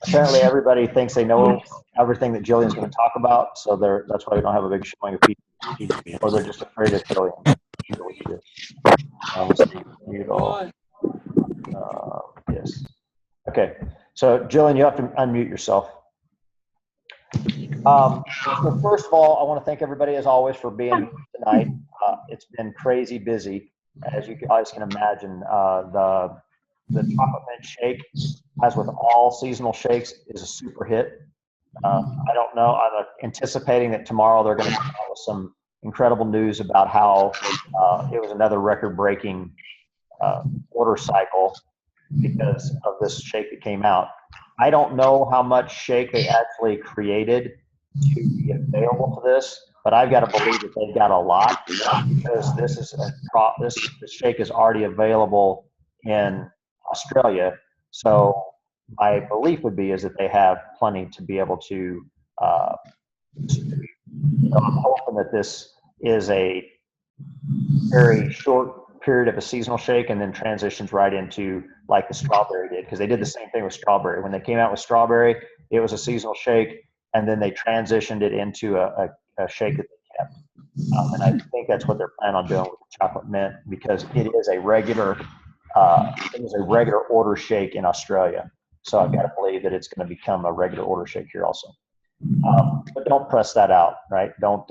Apparently everybody thinks they know everything that Jillian's going to talk about, so that's why we don't have a big showing of people, or they're just afraid of Jillian. Sure we do. Let's see, mute all. Yes. Okay. So Jillian, you have to unmute yourself. So first of all, I want to thank everybody as always for being here tonight. It's been crazy busy, as you guys can imagine. The chocolate mint shake, as with all seasonal shakes, is a super hit. I don't know. I'm anticipating that tomorrow they're going to come out with some incredible news about how it was another record-breaking order cycle because of this shake that came out. I don't know how much shake they actually created to be available to this, but I've got to believe that they've got a lot because this shake is already available in Australia. So my belief would be is that they have plenty to be able to. I'm hoping that this is a very short period of a seasonal shake and then transitions right into like the strawberry did, because they did the same thing with strawberry. When they came out with strawberry, it was a seasonal shake, and then they transitioned it into a shake that they kept. And I think that's what they're planning on doing with the chocolate mint, because it is a regular order shake in Australia. So I've got to believe that it's going to become a regular order shake here also. But don't press that out, right? Don't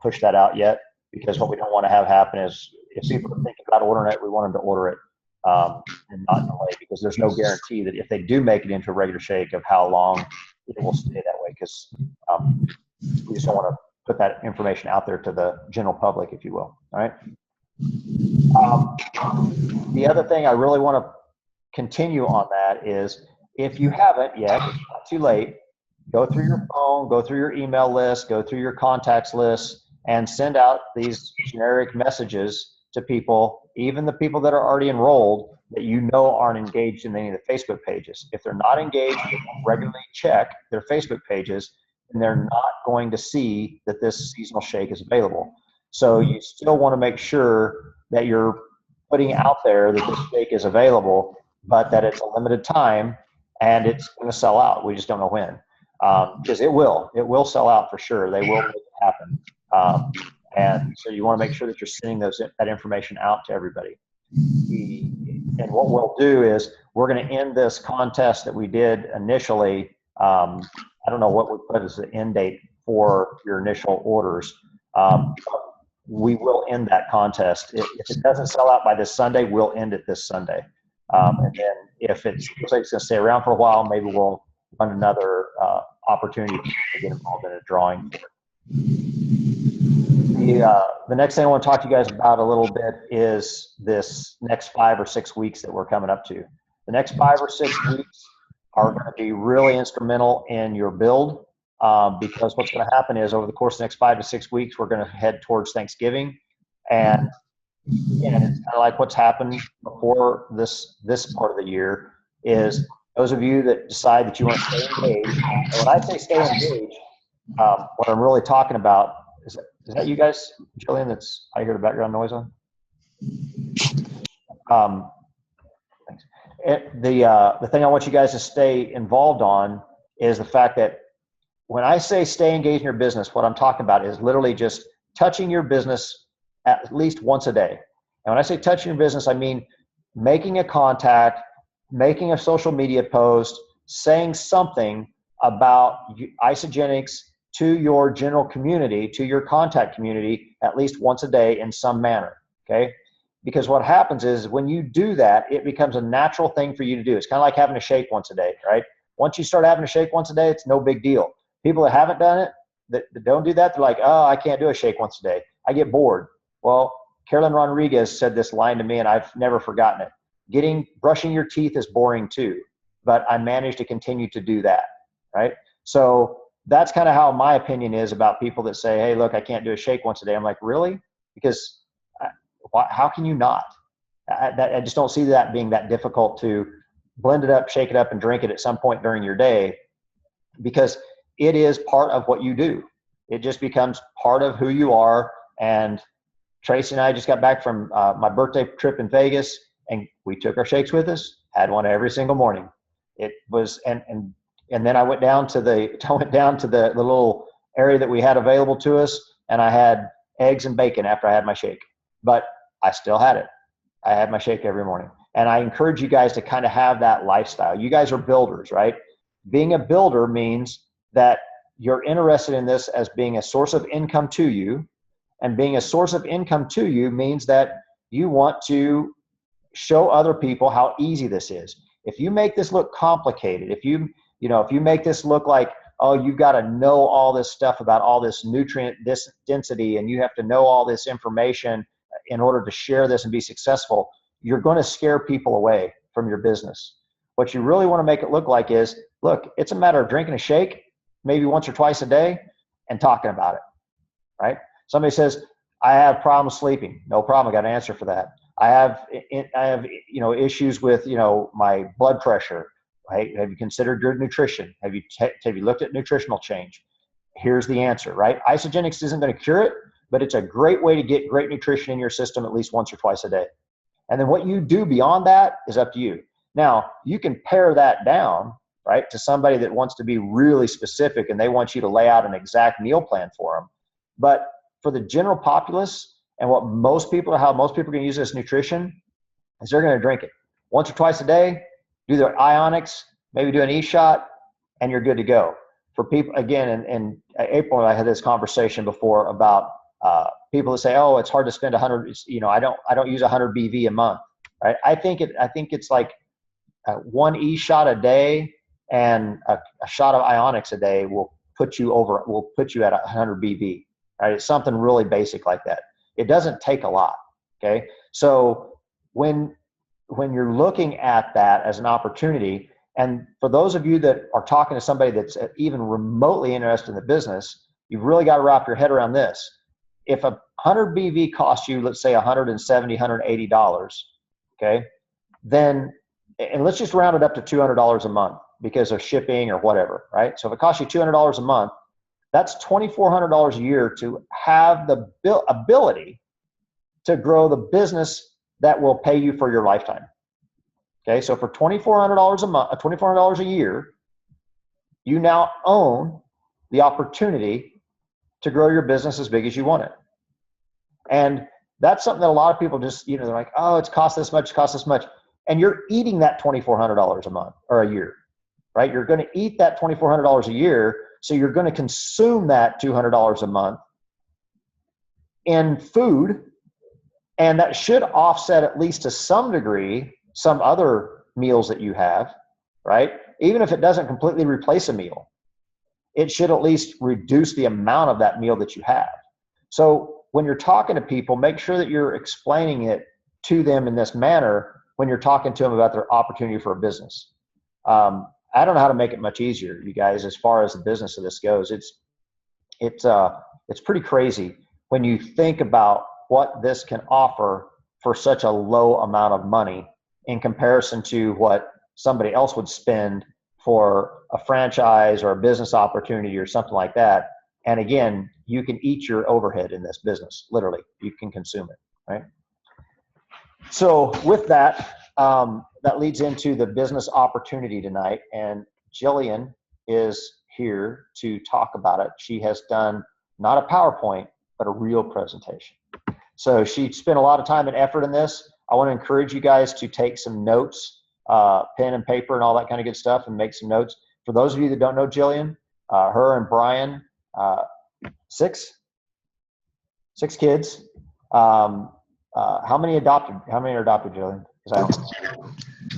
push that out yet, because what we don't want to have happen is if people are thinking about ordering it, we want them to order it and not delay, because there's no guarantee that if they do make it into a regular shake of how long it will stay that way, because we just don't want to put that information out there to the general public, if you will. All right. The other thing I really want to continue on that is, if you haven't yet, it's not too late. Go through your phone, go through your email list, go through your contacts list, and send out these generic messages to people, even the people that are already enrolled that you know aren't engaged in any of the Facebook pages. If they're not engaged, they don't regularly check their Facebook pages, and they're not going to see that this seasonal shake is available. So you still want to make sure that you're putting out there that this shake is available, but that it's a limited time and it's going to sell out. We just don't know when. Because it will sell out for sure. They will make it happen. And so you want to make sure that you're sending that information out to everybody. And what we'll do is we're going to end this contest that we did initially. I don't know what we put as the end date for your initial orders. We will end that contest. If it doesn't sell out by this Sunday, we'll end it this Sunday. And then if it looks like it's going to stay around for a while, maybe we'll run another opportunity to get involved in a drawing. The next thing I want to talk to you guys about a little bit is this next 5 or 6 weeks that we're coming up to. The next 5 or 6 weeks are going to be really instrumental in your build, because what's going to happen is over the course of the next 5 to 6 weeks, we're going to head towards Thanksgiving. And it's kind of like what's happened before this part of the year is those of you that decide that you want to stay engaged. And when I say stay engaged, what I'm really talking about is that you guys, Jillian, I hear the background noise on? Thanks. The thing I want you guys to stay involved on is the fact that when I say stay engaged in your business, what I'm talking about is literally just touching your business at least once a day. And when I say touching your business, I mean making a contact, making a social media post, saying something about Isagenix to your general community, to your contact community, at least once a day in some manner, okay? Because what happens is when you do that, it becomes a natural thing for you to do. It's kind of like having a shake once a day, right? Once you start having a shake once a day, it's no big deal. People that haven't done it, that don't do that, they're like, oh, I can't do a shake once a day. I get bored. Well, Carolyn Rodriguez said this line to me, and I've never forgotten it. Brushing your teeth is boring too, but I managed to continue to do that, right? So that's kind of how my opinion is about people that say, hey, look, I can't do a shake once a day. I'm like, really? Because how can you not? I just don't see that being that difficult to blend it up, shake it up, and drink it at some point during your day, because it is part of what you do. It just becomes part of who you are. And Tracy and I just got back from my birthday trip in Vegas, and we took our shakes with us, had one every single morning. It was, and then I went down to the little area that we had available to us, and I had eggs and bacon after I had my shake. But I still had it. I had my shake every morning. And I encourage you guys to kind of have that lifestyle. You guys are builders, right? Being a builder means that you're interested in this as being a source of income to you. And being a source of income to you means that you want to show other people how easy this is. If you make this look complicated, if you make this look like, oh, you've got to know all this stuff about all this nutrient, this density, and you have to know all this information in order to share this and be successful, you're going to scare people away from your business. What you really want to make it look like is, look, it's a matter of drinking a shake maybe once or twice a day and talking about it, right? Somebody says, I have problems sleeping. No problem. I got an answer for that. I have issues with, my blood pressure. Right? Have you considered your nutrition? Have you looked at nutritional change? Here's the answer, right? Isogenics isn't going to cure it, but it's a great way to get great nutrition in your system at least once or twice a day. And then what you do beyond that is up to you. Now, you can pare that down, right, to somebody that wants to be really specific and they want you to lay out an exact meal plan for them. But for the general populace, and how most people are going to use this nutrition is they're going to drink it once or twice a day, do their ionics, maybe do an e-shot, and you're good to go. For people, again, in April, I had this conversation before about people that say, oh, it's hard to spend 100, I don't use 100 BV a month, right? I think it's like one e-shot a day and a shot of ionics a day will put you at 100 BV, right? It's something really basic like that. It doesn't take a lot, okay? So when you're looking at that as an opportunity, and for those of you that are talking to somebody that's even remotely interested in the business, you've really got to wrap your head around this. If 100 BV costs you, let's say $170, $180, okay, then, and let's just round it up to $200 a month because of shipping or whatever, right? So if it costs you $200 a month, that's $2,400 a year to have the ability to grow the business that will pay you for your lifetime. Okay, so for $2,400 a month, $2,400 a year, you now own the opportunity to grow your business as big as you want it. And that's something that a lot of people just, they're like, oh, it's cost this much. And you're eating that $2,400 a month or a year, right? You're going to eat that $2,400 a year. So you're going to consume that $200 a month in food, and that should offset at least to some degree some other meals that you have, right? Even if it doesn't completely replace a meal, it should at least reduce the amount of that meal that you have. So when you're talking to people, make sure that you're explaining it to them in this manner when you're talking to them about their opportunity for a business. I don't know how to make it much easier, you guys, as far as the business of this goes. It's pretty crazy when you think about what this can offer for such a low amount of money in comparison to what somebody else would spend for a franchise or a business opportunity or something like that. And again, you can eat your overhead in this business, literally. You can consume it, right? So with that, that leads into the business opportunity tonight. And Jilliene is here to talk about it. She has done not a PowerPoint, but a real presentation. So she spent a lot of time and effort in this. I want to encourage you guys to take some notes, pen and paper and all that kind of good stuff, and make some notes. For those of you that don't know Jilliene, her and Brian, six kids. How many are adopted, Jilliene?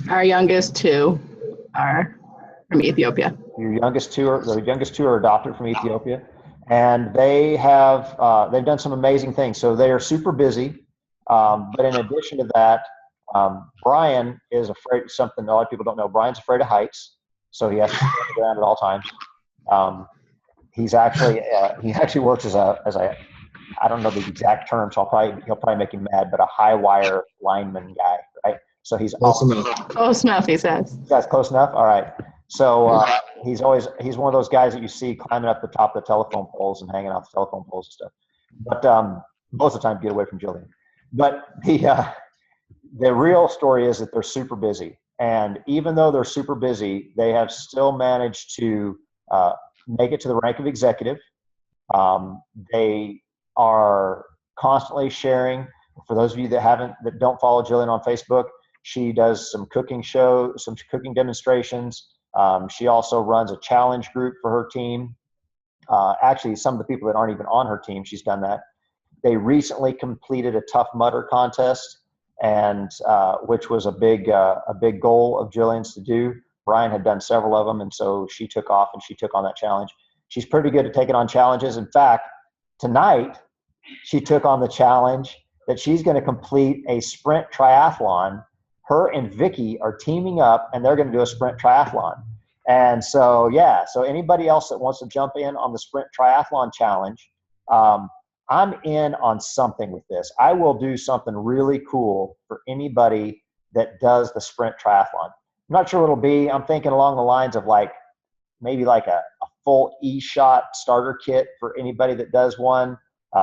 Our youngest two are from Ethiopia. The youngest two are adopted from Ethiopia, and they have they've done some amazing things. So they are super busy. But in addition to that, Brian is afraid of something a lot of people don't know. Brian's afraid of heights, so he has to stay on the ground at all times. He actually works as a I don't know the exact term, so he'll probably make him mad, but a high wire lineman guy, right? So he's close enough, he says. That's close enough. All right. So he's one of those guys that you see climbing up the top of the telephone poles and hanging off the telephone poles and stuff. But most of the time, get away from Jilliene. But the real story is that they're super busy, And even though they're super busy, they have still managed to make it to the rank of executive. They are constantly sharing. For those of you that don't follow Jillian on Facebook, she does some cooking demonstrations. She also runs a challenge group for her team. Actually, some of the people that aren't even on her team, she's done that. They recently completed a Tough Mudder contest, and which was a big goal of Jillian's to do. Brian had done several of them, and so she took off and she took on that challenge. She's pretty good at taking on challenges. In fact, tonight she took on the challenge that she's going to complete a sprint triathlon. Her and Vicky are teaming up, and they're going to do a sprint triathlon. And so, yeah, so anybody else that wants to jump in on the sprint triathlon challenge, I'm in on something with this. I will do something really cool for anybody that does the sprint triathlon. I'm not sure what it'll be. I'm thinking along the lines of maybe a full e-shot starter kit for anybody that does one,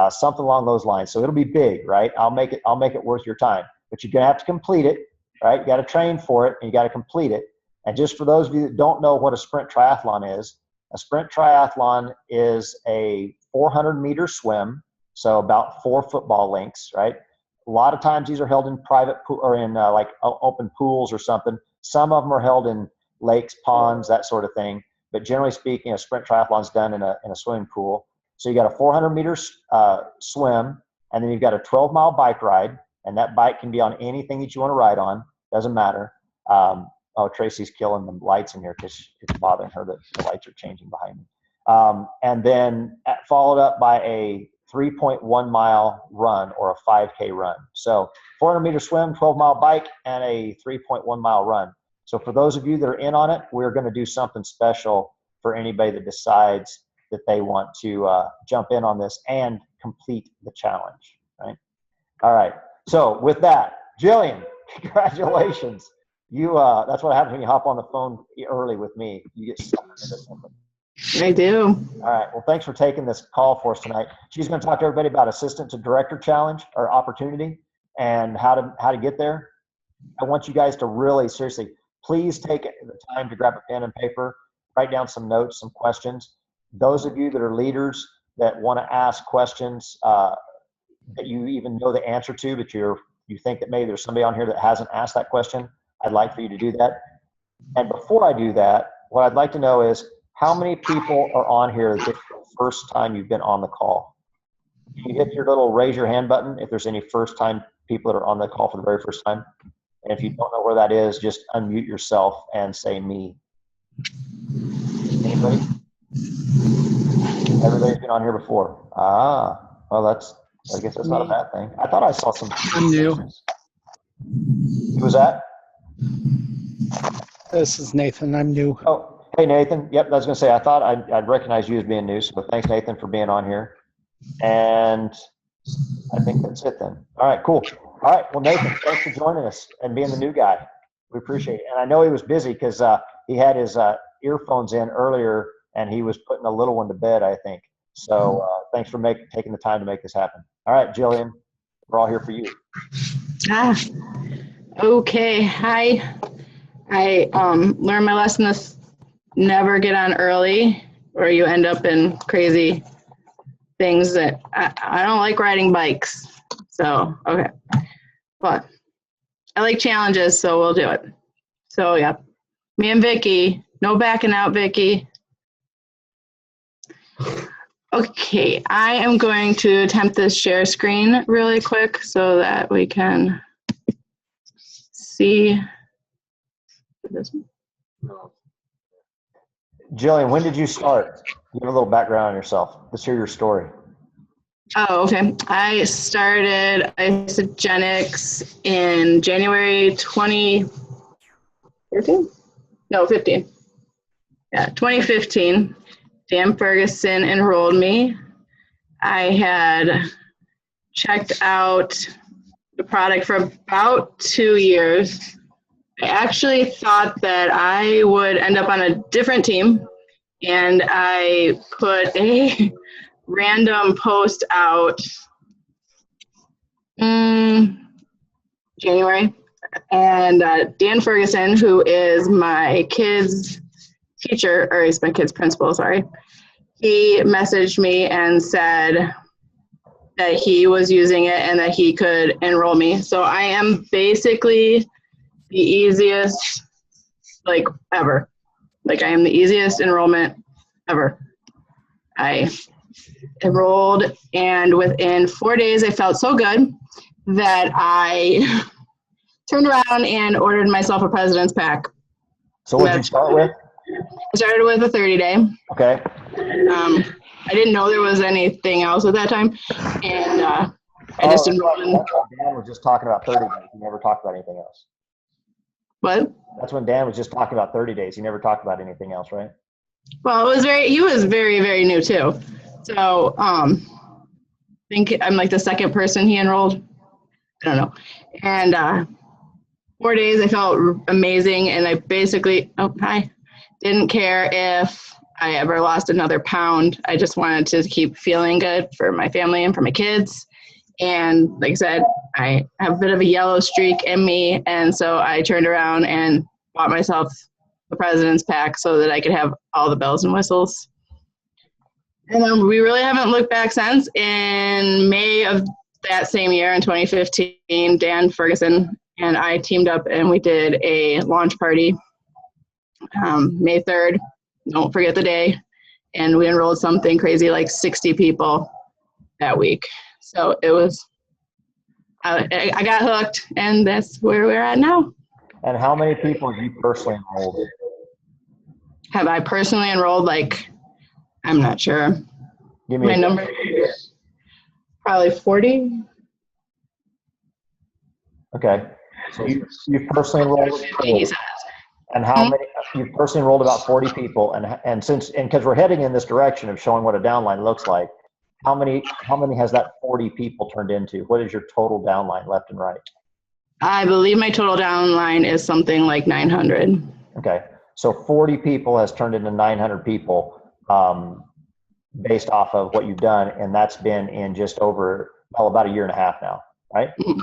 something along those lines. So it'll be big, right? I'll make it worth your time, but you're going to have to complete it, right? You got to train for it and you got to complete it. And just for those of you that don't know what a sprint triathlon is, a sprint triathlon is a 400-meter swim, so about 4 football lengths, right? A lot of times these are held in private or in open pools or something. Some of them are held in lakes, ponds, that sort of thing. But generally speaking, a sprint triathlon is done in a swimming pool. So you got a 400-meter swim, and then you've got a 12-mile bike ride, and that bike can be on anything that you want to ride on. Doesn't matter. Tracy's killing the lights in here because it's bothering her that the lights are changing behind me. And then followed up by a 3.1-mile run or a 5K run. So 400-meter swim, 12-mile bike, and a 3.1-mile run. So for those of you that are in on it, we're going to do something special for anybody that decides that they want to jump in on this and complete the challenge, right? All right. So with that, Jillian, congratulations. That's what happens when you hop on the phone early with me. You get stuck into something. I do. All right. Well, thanks for taking this call for us tonight. She's going to talk to everybody about assistant to director challenge or opportunity and how to get there. I want you guys to really seriously, please take the time to grab a pen and paper, write down some notes, some questions. Those of you that are leaders that want to ask questions that you even know the answer to, but you think that maybe there's somebody on here that hasn't asked that question, I'd like for you to do that. And before I do that, what I'd like to know is how many people are on here this is the first time you've been on the call? Can you hit your little raise your hand button if there's any first time people that are on the call for the very first time? And if you don't know where that is, just unmute yourself and say me. Anybody? Everybody's been on here before. Well, I guess that's not a bad thing. I thought I saw some. I'm new. Who was that? This is Nathan. I'm new. Oh, hey, Nathan. Yep, I was going to say, I thought I'd recognize you as being new. So thanks, Nathan, for being on here. And I think that's it then. All right, cool. All right, well, Nathan, thanks for joining us and being the new guy. We appreciate it. And I know he was busy because he had his earphones in earlier and he was putting a little one to bed, I think. So thanks for taking the time to make this happen. All right, Jillian, we're all here for you. Okay. Hi. I learned my lesson this never get on early or you end up in crazy things that I don't like riding bikes. So, okay. But I like challenges, so we'll do it. So, yeah. Me and Vicky. No backing out, Vicky. Okay, I am going to attempt this share screen really quick so that we can see this one. Jillian, when did you start? Give a little background on yourself. Let's hear your story. Oh, okay. I started Isogenics in January 2014? No, 15. Yeah, 2015. Dan Ferguson enrolled me. I had checked out the product for about 2 years. I actually thought that I would end up on a different team, and I put a random post out January. And Dan Ferguson, who is my kid's teacher, or he's my kid's principal, sorry, he messaged me and said that he was using it and that he could enroll me. So I am basically the easiest, like, ever. Like, I am the easiest enrollment ever. I enrolled, and within 4 days, I felt so good that I turned around and ordered myself a President's Pack. So what did you start with? I started with a 30-day. Okay. I didn't know there was anything else at that time, and I just enrolled in. Dan was just talking about 30 days. He never talked about anything else. What? That's when Dan was just talking about 30 days. He never talked about anything else, right? Well, he was very, very new too. So I think I'm like the second person he enrolled. I don't know. And 4 days, I felt amazing, and I basically didn't care if I ever lost another pound. I just wanted to keep feeling good for my family and for my kids. And like I said, I have a bit of a yellow streak in me, and so I turned around and bought myself the President's Pack so that I could have all the bells and whistles. And we really haven't looked back since. In May of that same year, in 2015, Dan Ferguson and I teamed up and we did a launch party, May 3rd. Don't forget the day. And we enrolled something crazy like 60 people that week. So it was, I got hooked, and that's where we're at now. And how many people have you personally enrolled? Have I personally enrolled? Like, I'm not sure. Give me my number. Probably 40. Okay. So you've personally enrolled 50, and how many? You've personally enrolled about 40 people, and because we're heading in this direction of showing what a downline looks like, how many has that 40 people turned into? What is your total downline left and right? I believe my total downline is something like 900. Okay. So 40 people has turned into 900 people based off of what you've done, and that's been in just over, about a year and a half now, right? Mm-hmm.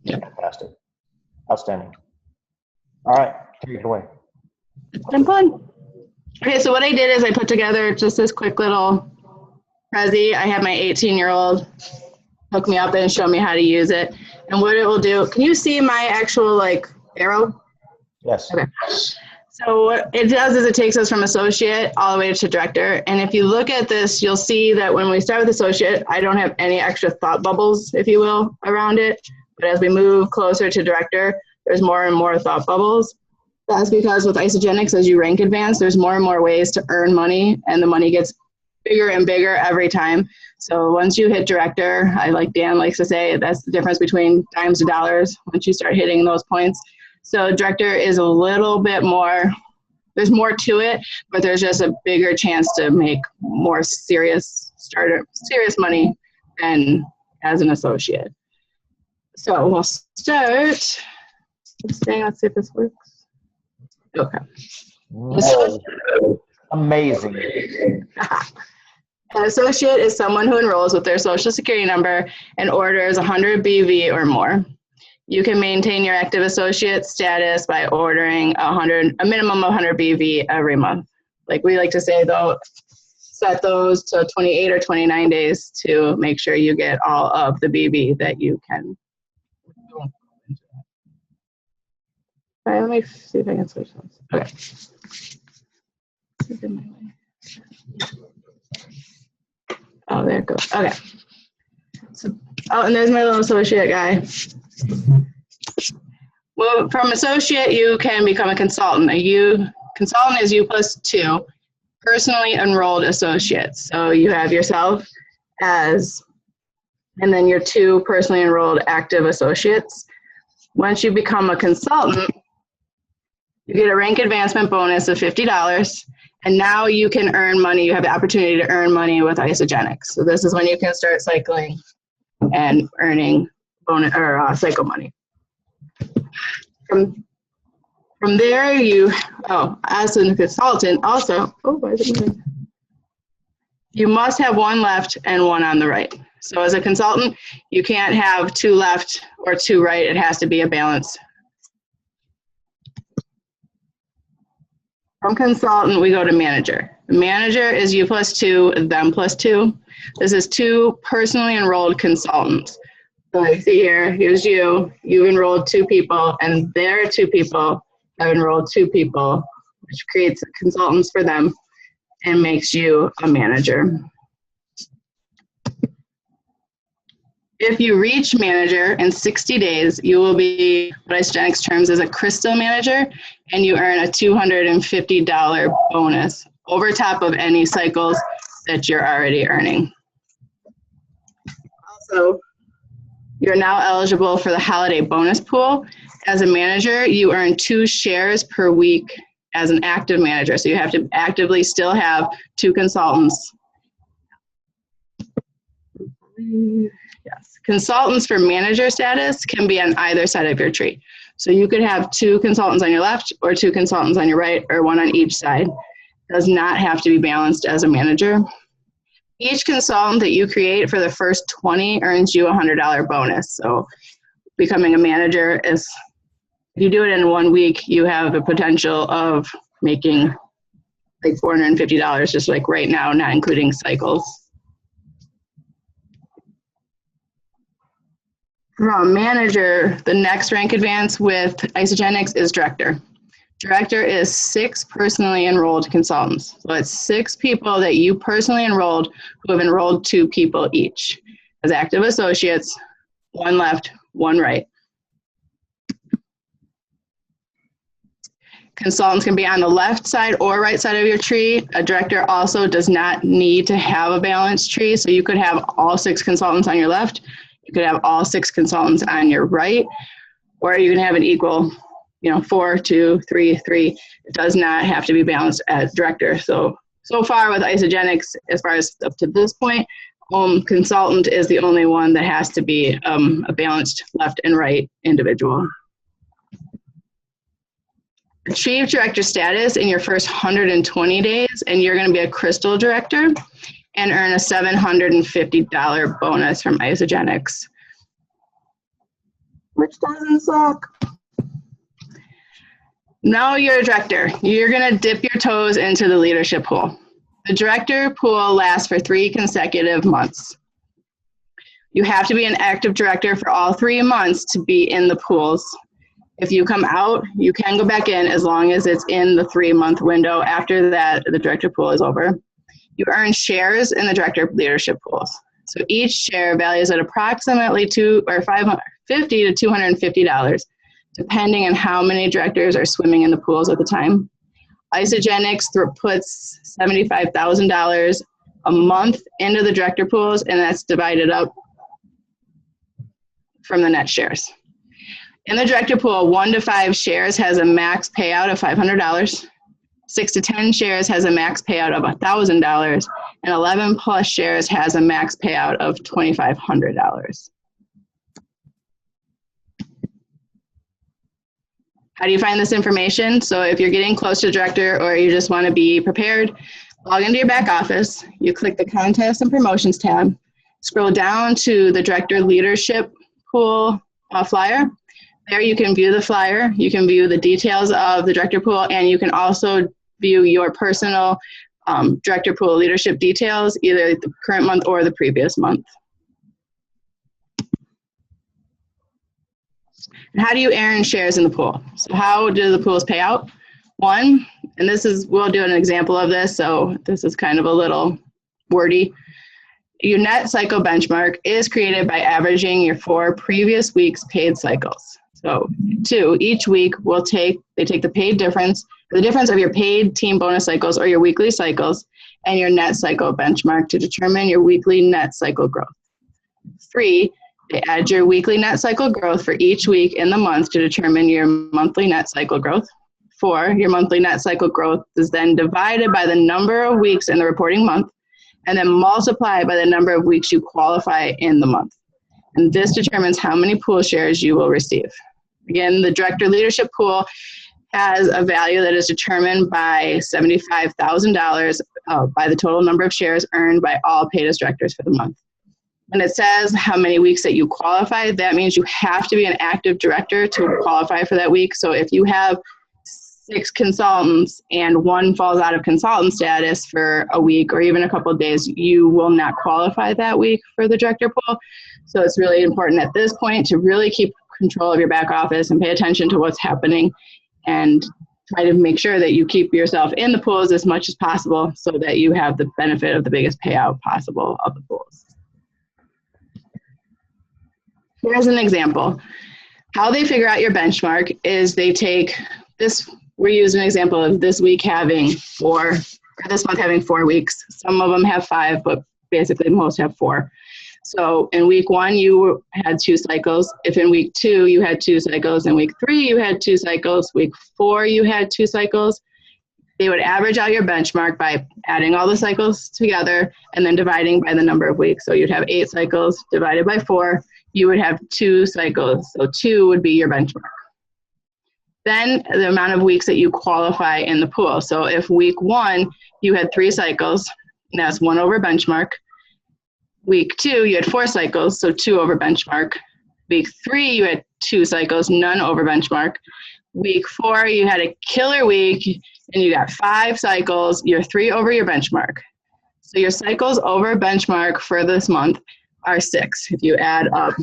Yeah. Fantastic. Outstanding. All right, take it away. It's been fun. Okay, so what I did is I put together just this quick little Prezi. I had my 18-year-old hook me up and show me how to use it. And what it will do, can you see my actual like arrow? Yes. Okay. So what it does is it takes us from associate all the way to director. And if you look at this, you'll see that when we start with associate, I don't have any extra thought bubbles, if you will, around it. But as we move closer to director, there's more and more thought bubbles. That's because with Isagenix, as you rank advance, there's more and more ways to earn money, and the money gets bigger and bigger every time. So once you hit director, like Dan likes to say, that's the difference between dimes to dollars once you start hitting those points. So director is a little bit more, there's more to it, but there's just a bigger chance to make more serious money than as an associate. So we'll start. Let's see if this works. Okay. Whoa. Amazing. An associate is someone who enrolls with their social security number and orders 100 BV or more. You can maintain your active associate status by ordering a minimum of 100 BV every month. Like we like to say, though, set those to 28 or 29 days to make sure you get all of the BV that you can. All right, let me see if I can switch those. Okay. Oh, there it goes. Okay. So, and there's my little associate guy. Well, from associate, you can become a consultant. Consultant is U plus 2, personally enrolled associates. So you have yourself as, and then your 2 personally enrolled active associates. Once you become a consultant, you get a rank advancement bonus of $50. And now you can earn money. You have the opportunity to earn money with Isagenix. So this is when you can start cycling and earning bonus or cycle money. From there, as a consultant, also, why is it moving? You must have 1 left and 1 on the right. So as a consultant, you can't have 2 left or 2 right. It has to be a balance From consultant, we go to manager. Manager is you plus 2, them plus 2. This is 2 personally enrolled consultants. So I see here, here's you, you've enrolled 2 people, and there are 2 people have enrolled 2 people, which creates consultants for them and makes you a manager. If you reach manager in 60 days, you will be what Isagenix terms as a crystal manager, and you earn a $250 bonus over top of any cycles that you're already earning. Also, you're now eligible for the holiday bonus pool. As a manager, you earn 2 shares per week as an active manager. So you have to actively still have 2 consultants. Yes. Consultants for manager status can be on either side of your tree. So you could have 2 consultants on your left or 2 consultants on your right, or 1 on each side. It does not have to be balanced as a manager. Each consultant that you create for the first 20 earns you a $100 bonus. So becoming a manager is, if you do it in 1 week, you have the potential of making like $450 just like right now, not including cycles. From manager, the next rank advance with Isagenix is director. Director is 6 personally enrolled consultants. So it's 6 people that you personally enrolled who have enrolled 2 people each. As active associates, 1 left, 1 right. Consultants can be on the left side or right side of your tree. A director also does not need to have a balanced tree. So you could have all 6 consultants on your left. You could have all 6 consultants on your right, or you can have an equal, 4, 2, 3, 3. It does not have to be balanced as director. So far with Isagenix, as far as up to this point, consultant is the only one that has to be a balanced left and right individual. Achieve director status in your first 120 days, and you're going to be a crystal director and earn a $750 bonus from Isagenix, which doesn't suck. Now you're a director. You're going to dip your toes into the leadership pool. The director pool lasts for 3 consecutive months. You have to be an active director for all 3 months to be in the pools. If you come out, you can go back in as long as it's in the 3-month window. After that, the director pool is over. You earn shares in the director leadership pools. So each share values at approximately $550 to $250, depending on how many directors are swimming in the pools at the time. Isagenix puts $75,000 a month into the director pools, and that's divided up from the net shares. In the director pool, 1 to 5 shares has a max payout of $500. 6 to 10 shares has a max payout of $1,000, and 11 plus shares has a max payout of $2,500. How do you find this information? So if you're getting close to director or you just want to be prepared, log into your back office, you click the Contests and Promotions tab, scroll down to the Director Leadership Pool flyer. There you can view the flyer, you can view the details of the director pool, and you can also view your personal director pool leadership details, either the current month or the previous month. And how do you earn shares in the pool? So how do the pools pay out? 1, and we'll do an example of this, so this is kind of a little wordy. Your net cycle benchmark is created by averaging your 4 previous weeks' paid cycles. So 2, each week they take the paid difference, the difference of your paid team bonus cycles or your weekly cycles, and your net cycle benchmark to determine your weekly net cycle growth. 3, they add your weekly net cycle growth for each week in the month to determine your monthly net cycle growth. 4, your monthly net cycle growth is then divided by the number of weeks in the reporting month, and then multiplied by the number of weeks you qualify in the month. And this determines how many pool shares you will receive. Again, the director leadership pool has a value that is determined by $75,000 by the total number of shares earned by all paid as directors for the month. When it says how many weeks that you qualify, that means you have to be an active director to qualify for that week. So if you have 6 consultants and one falls out of consultant status for a week or even a couple of days, you will not qualify that week for the director pool. So it's really important at this point to really keep control of your back office and pay attention to what's happening and try to make sure that you keep yourself in the pools as much as possible so that you have the benefit of the biggest payout possible of the pools. Here's an example. How they figure out your benchmark is they take this, we use an example of this week having 4, or this month having 4 weeks. Some of them have 5, but basically most have 4. So in week 1, you had 2 cycles. If in week 2, you had 2 cycles. In week 3, you had 2 cycles. Week 4, you had 2 cycles. They would average out your benchmark by adding all the cycles together and then dividing by the number of weeks. So you'd have 8 cycles divided by 4. You would have 2 cycles. So 2 would be your benchmark. Then the amount of weeks that you qualify in the pool. So if week 1, you had 3 cycles, and that's 1 over benchmark. Week 2, you had 4 cycles, so 2 over benchmark. Week 3, you had 2 cycles, none over benchmark. Week 4, you had a killer week, and you got 5 cycles, you're 3 over your benchmark. So your cycles over benchmark for this month are 6. If you add up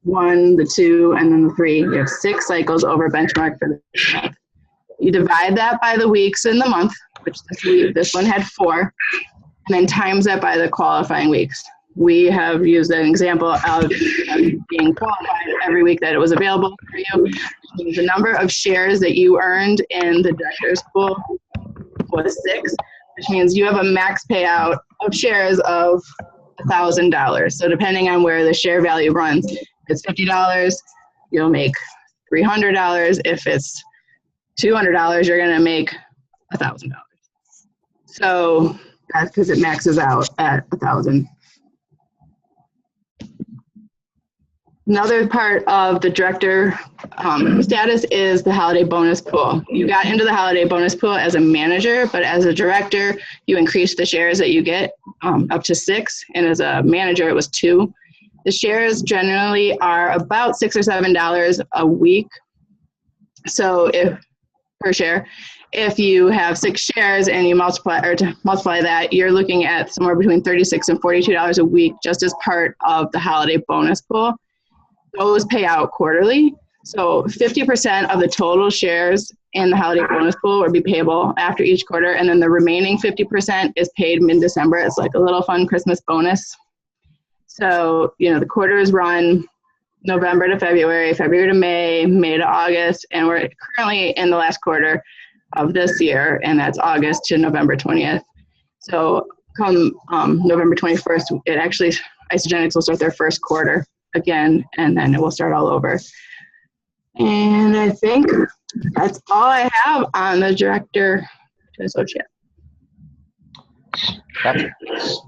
1, the 2, and then the 3, you have 6 cycles over benchmark for this month. You divide that by the weeks in the month, which this one had 4, and then times that by the qualifying weeks. We have used an example of being qualified every week that it was available for you. The number of shares that you earned in the director's pool was 6, which means you have a max payout of shares of $1,000. So depending on where the share value runs, if it's $50, you'll make $300. If it's $200, you're going to make $1,000. So that's because it maxes out at $1,000. Another part of the director status is the holiday bonus pool. You got into the holiday bonus pool as a manager, but as a director, you increase the shares that you get up to 6, and as a manager, it was 2. The shares generally are about $6 or $7 a week. So if per share, if you have 6 shares and you multiply that, you're looking at somewhere between $36 and $42 a week just as part of the holiday bonus pool. Those pay out quarterly. So 50% of the total shares in the holiday bonus pool would be payable after each quarter, and then the remaining 50% is paid mid-December. It's like a little fun Christmas bonus. So, the quarters run November to February, February to May, May to August, and we're currently in the last quarter of this year, and that's August to November 20th. So come November 21st, Isogenics will start their first quarter again, and then it will start all over. And I think that's all I have on the director to associate. That's a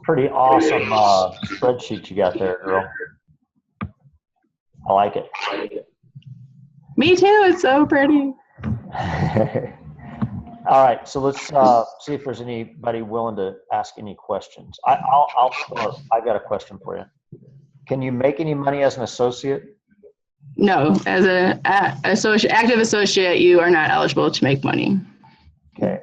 pretty awesome spreadsheet you got there, girl. I like it. Me too. It's so pretty. All right, so let's see if there's anybody willing to ask any questions. I'll start. I've got a question for you. Can you make any money as an associate? No, as an active associate, you are not eligible to make money. Okay.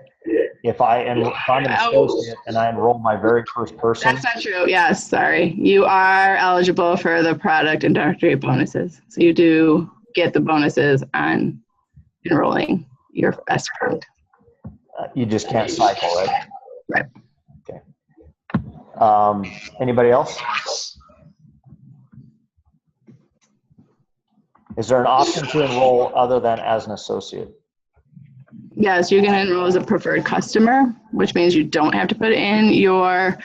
If I'm an associate and I enroll my very first person. That's not true. Yes, sorry. You are eligible for the product and directory bonuses. So you do get the bonuses on enrolling your best friend. You just can't cycle, right? Right. Okay. Anybody else? Is there an option to enroll other than as an associate? Yes, you can enroll as a preferred customer, which means you don't have to put in your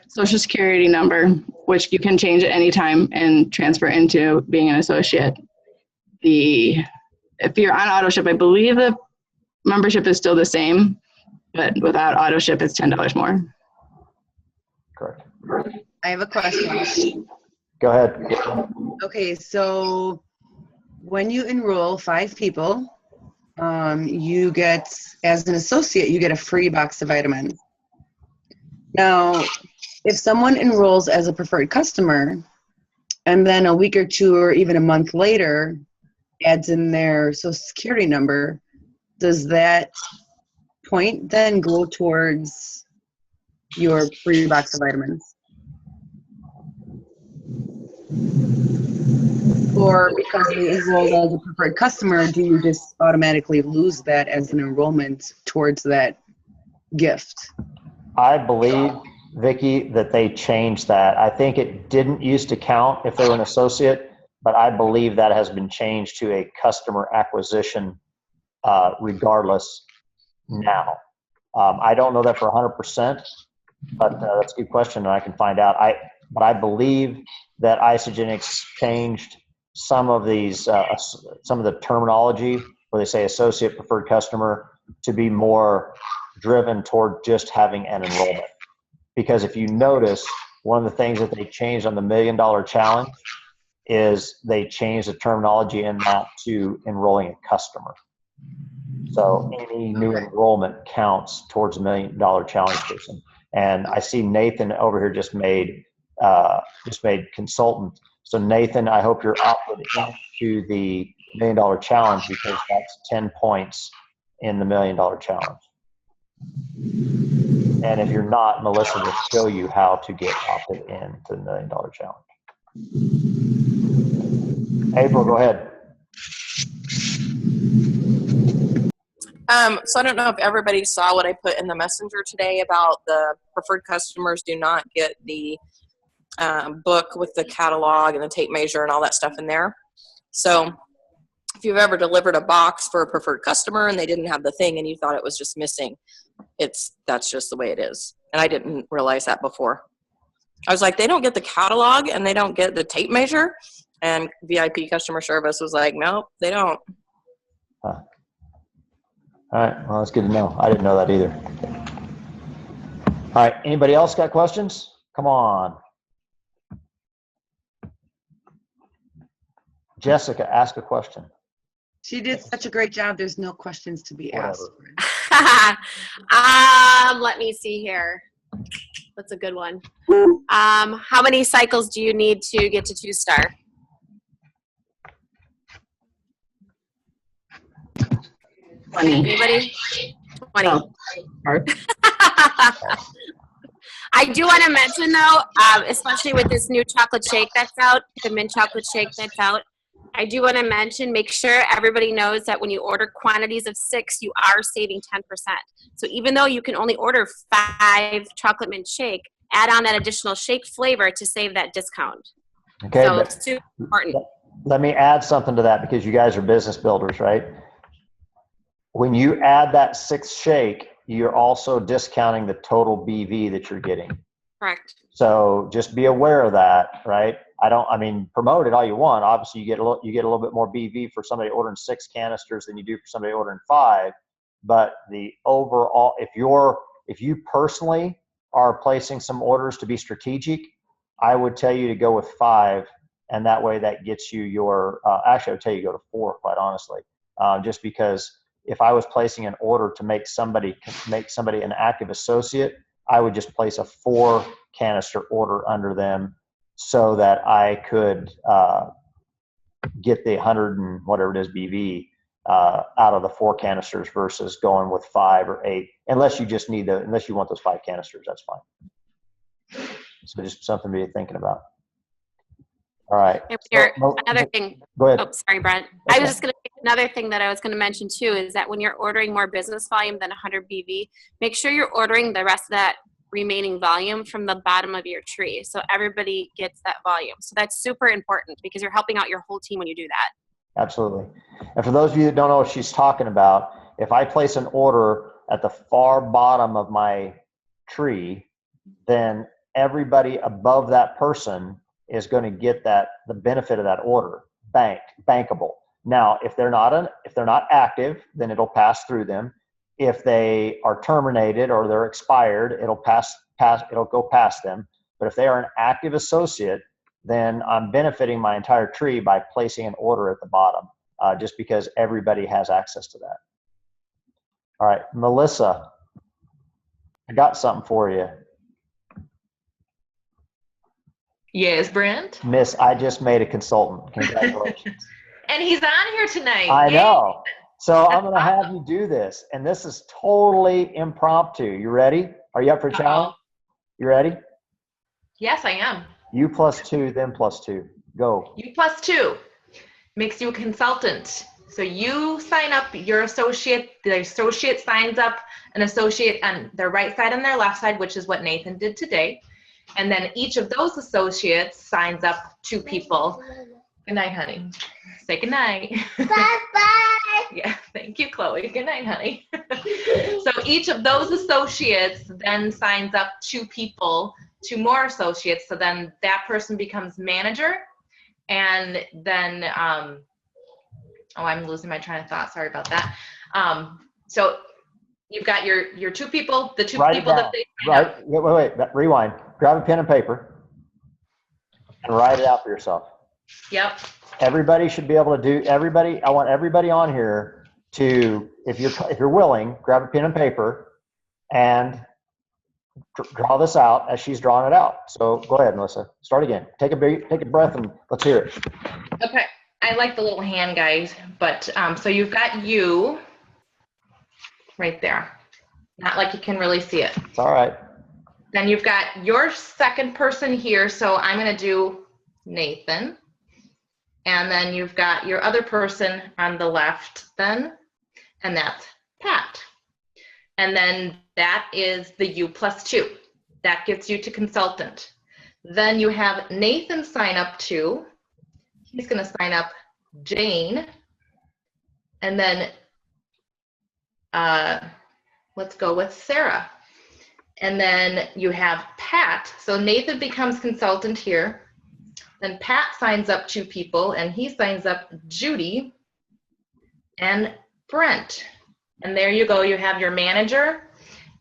social security number, which you can change at any time and transfer into being an associate. If you're on auto ship, I believe the membership is still the same, but without auto ship, it's $10 more. Correct. I have a question. Go ahead. Okay, so when you enroll 5 people, you get, as an associate, you get a free box of vitamins. Now, if someone enrolls as a preferred customer, and then a week or 2 or even a month later adds in their social security number, does that point then go towards your free box of vitamins? Or because they enrolled as a preferred customer, do you just automatically lose that as an enrollment towards that gift? I believe, Vicki, that they changed that. I think it didn't used to count if they were an associate, but I believe that has been changed to a customer acquisition regardless now. I don't know that for 100%, but that's a good question, and I can find out. But I believe that Isogenics changed some of these, some of the terminology where they say associate, preferred customer, to be more driven toward just having an enrollment. Because if you notice, one of the things that they changed on the $1 Million Challenge is they changed the terminology in that to enrolling a customer. So any new enrollment counts towards $1 Million Challenge person. And I see Nathan over here just made consultant. So Nathan, I hope you're opted into the $1 Million Challenge because that's 10 points in the $1 Million Challenge. And if you're not, Melissa will show you how to get opted into the $1 Million Challenge. April, go ahead. So I don't know if everybody saw what I put in the messenger today about the preferred customers do not get the book with the catalog and the tape measure and all that stuff in there. So if you've ever delivered a box for a preferred customer and they didn't have the thing and you thought it was just missing, that's just the way it is. And I didn't realize that before. I was like, they don't get the catalog and they don't get the tape measure. And VIP customer service was like, nope, they don't. Huh. All right, well, that's good to know. I didn't know that either. All right, anybody else got questions? Come on. Jessica, ask a question. She did such a great job. There's no questions to be asked. Let me see here. That's a good one. How many cycles do you need to get to 2-star? Anybody? 20. Oh. I do want to mention though, especially with this new chocolate shake that's out, the mint chocolate shake that's out, I do want to mention, make sure everybody knows that when you order quantities of 6, you are saving 10%. So even though you can only order 5 chocolate mint shake, add on that additional shake flavor to save that discount. Okay, so it's super important. Let me add something to that because you guys are business builders, right? When you add that 6th shake, you're also discounting the total BV that you're getting. Correct. So just be aware of that, right? Promote it all you want. Obviously, you get a little bit more BV for somebody ordering 6 canisters than you do for somebody ordering 5. But the overall, if you personally are placing some orders to be strategic, I would tell you to go with 5, and that way that gets you your. Actually, I would tell you to go to 4, quite honestly, just because. If I was placing an order to make somebody an active associate, I would just place a 4 canister order under them so that I could get the 100 and whatever it is BV out of the 4 canisters versus going with 5 or 8, unless you want those 5 canisters, that's fine. So just something to be thinking about. All right. Another thing. Go ahead. Oh, sorry, Brent. Okay. I was just going to another thing that I was going to mention too is that when you're ordering more business volume than 100 BV, make sure you're ordering the rest of that remaining volume from the bottom of your tree, so everybody gets that volume. So that's super important because you're helping out your whole team when you do that. Absolutely. And for those of you that don't know what she's talking about, if I place an order at the far bottom of my tree, then everybody above that person is going to get the benefit of that order, bankable. Now, if they're not active, then it'll pass through them. If they are terminated or they're expired, it'll go past them. But if they are an active associate, then I'm benefiting my entire tree by placing an order at the bottom, just because everybody has access to that. All right, Melissa, I got something for you. Yes, Brent. Miss, I just made a consultant. Congratulations. And he's on here tonight. I know. So I'm going to have you do this, and this is totally impromptu. You ready? Are you up for a challenge? You ready? Yes, I am. You plus 2, them plus 2. Go. You plus 2 makes you a consultant. So you sign up your associate, the associate signs up an associate on their right side and their left side, which is what Nathan did today. And then each of those associates signs up 2 people. Good night, honey. Say good night. Bye-bye. Yeah, thank you, Chloe. Good night, honey. So each of those associates then signs up 2 people, 2 more associates. So then that person becomes manager. And then, I'm losing my train of thought. Sorry about that. So you've got your 2 people, the 2 Write it people down. that they sign up. Wait. Rewind. Grab a pen and paper and write it out for yourself. Yep. Everybody should be able to do. I want everybody on here to, if you're willing, grab a pen and paper and draw this out as she's drawing it out. So go ahead, Melissa. Start again. Take a breath and let's hear it. Okay. I like the little hand guys, but so you've got you right there. Not like you can really see it. It's all right. Then you've got your second person here. So I'm going to do Nathan. And then you've got your other person on the left then, and that's Pat. And then that is the U plus 2. That gets you to consultant. Then you have Nathan sign up 2. He's going to sign up Jane. And then let's go with Sarah. And then you have Pat. So Nathan becomes consultant here. Then Pat signs up 2 people, and he signs up Judy and Brent. And there you go. You have your manager.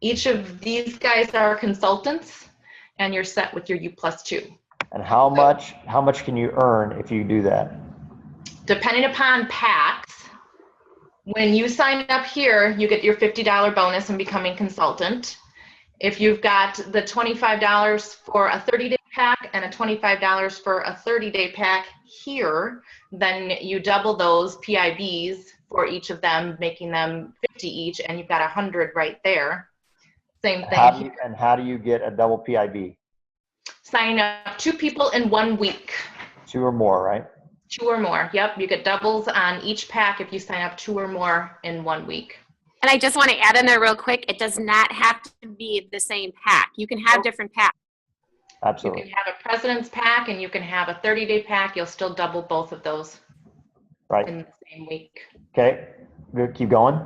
Each of these guys are consultants, and you're set with your U plus 2. And how much can you earn if you do that? Depending upon Pat, when you sign up here, you get your $50 bonus in becoming consultant. If you've got the $25 for a 30-day pack and a $25 for a 30-day pack here, then you double those PIBs for each of them, making them 50 each, and you've got 100 right there. Same thing. How do you get a double PIB? Sign up 2 people in 1 week. 2 or more, right? 2 or more. Yep, you get doubles on each pack if you sign up 2 or more in 1 week. And I just want to add in there real quick, it does not have to be the same pack. You can have different packs. Absolutely. You can have a president's pack and you can have a 30-day pack. You'll still double both of those in the same week. Okay, good. Keep going.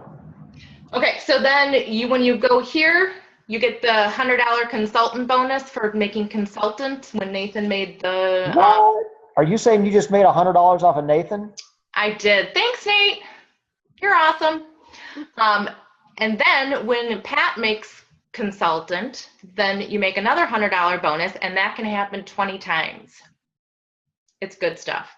Okay, so then when you go here, you get the $100 consultant bonus for making consultant when Nathan made the... What? Are you saying you just made $100 off of Nathan? I did. Thanks, Nate. You're awesome. And then when Pat makes consultant, then you make another $100 bonus, and that can happen 20 times. It's good stuff.